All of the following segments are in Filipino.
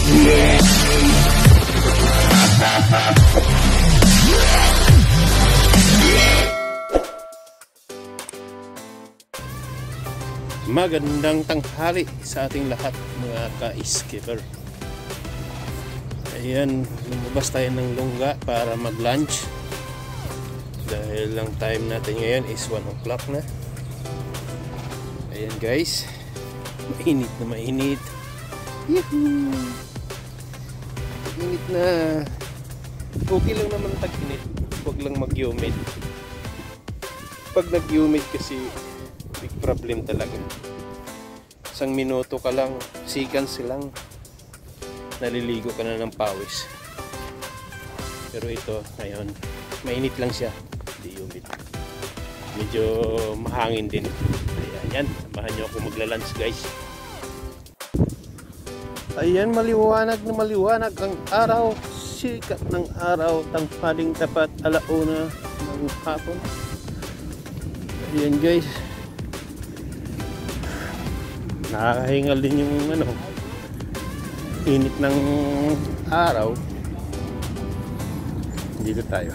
Magandang tanghali sa ating lahat mga ka-skipper. Ayan, lumabas tayo ng Lungga para mag-lunch. Dahil ang time natin ngayon is 1 o'clock na. Ayan guys, mainit na mainit. Yuhuu! Init na. Okay lang naman tag-init, huwag lang mag-humid. Pag nag-humid kasi big problem talaga. Isang minuto ka lang, seconds lang, naliligo ka na ng pawis. Pero ito ngayon mainit lang siya, hindi humid. Medyo mahangin din. Ayan, samahan nyo ako magla-lunch guys. Ayan, maliwanag na maliwanag ang araw. Sikat ng araw, tanghaling tapat, alauna ng hapon. Ayan guys, nakakahingal din yung init ng araw. Dito tayo.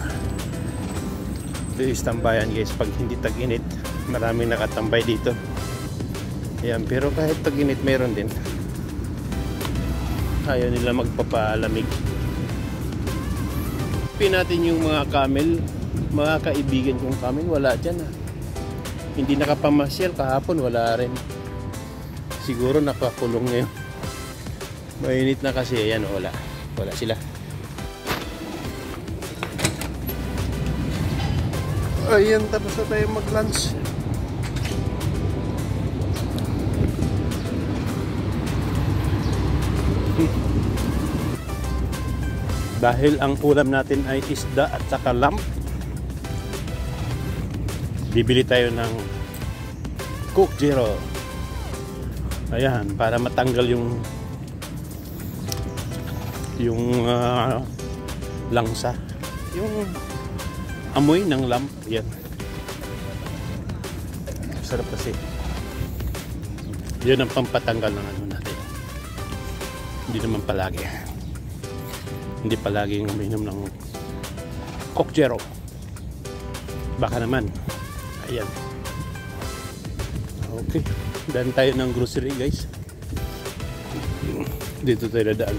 Ito is tambayan guys. Pag hindi tag-init, maraming nakatambay dito. Ayan, pero kahit tag-init meron din. Ayaw nila magpapalamig. Pin natin yung mga camel, mga kaibigan kong camel, wala dyan Hindi nakapamasyal kahapon, wala rin. Siguro nakakulong ngayon. Mainit na kasi. Ayan, wala sila. Ayan, tapos na tayo mag-lunch. Dahil ang ulam natin ay isda at saka lamb, bibili tayo ng Coke Zero. Ayan, para matanggal yung langsa, yung amoy ng lamb. Yan, sarap kasi. Yun ang pampatanggal ng natin. Hindi naman palagi. Hindi palaging uminom ng Coke Zero. Baka naman. Ayan. Okay, daan tayo ng grocery guys. Dito tayo dadaan.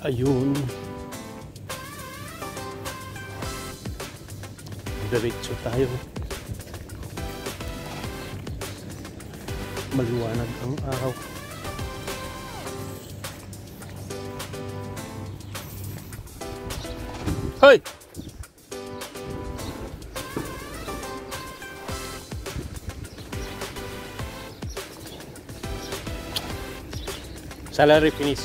Ayun, diretso tayo. Maliwanag ang araw. Hoy! Salary finish.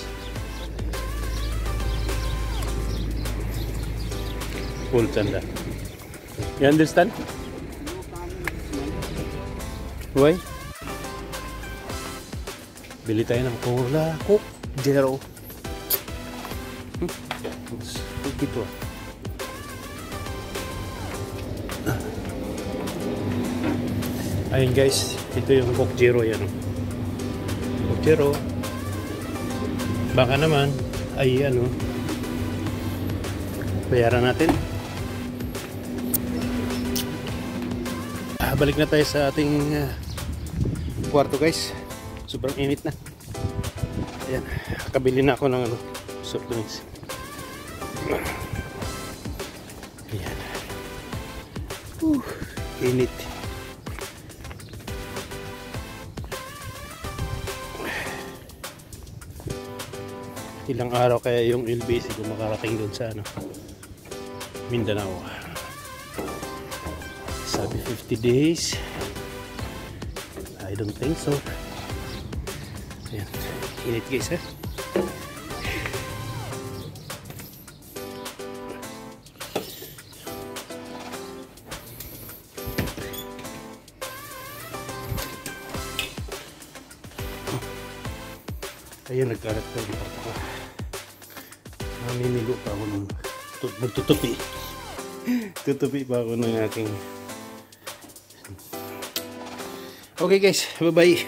Full tanda. You understand? Why? Bili tayo ng cola, Coke Zero. Ito ayun guys, ito yung Coke Zero. Yan Coke Zero. Baka naman ay bayaran natin. Balik na tayo sa ating kwarto guys. Sobrang init na. Ayan, kabili na ako ng soft drinks. Ayan. Init. Ilang araw kaya yung LBC kung makarating doon sa Mindanao. Sabi 50 days. I don't think so. Ayan. Init guys Ayan, nagkarat ko yung parto ko. Mamimilo pa ako ng magtutupi. Tutupi pa ako ng aking Okay guys, bye-bye.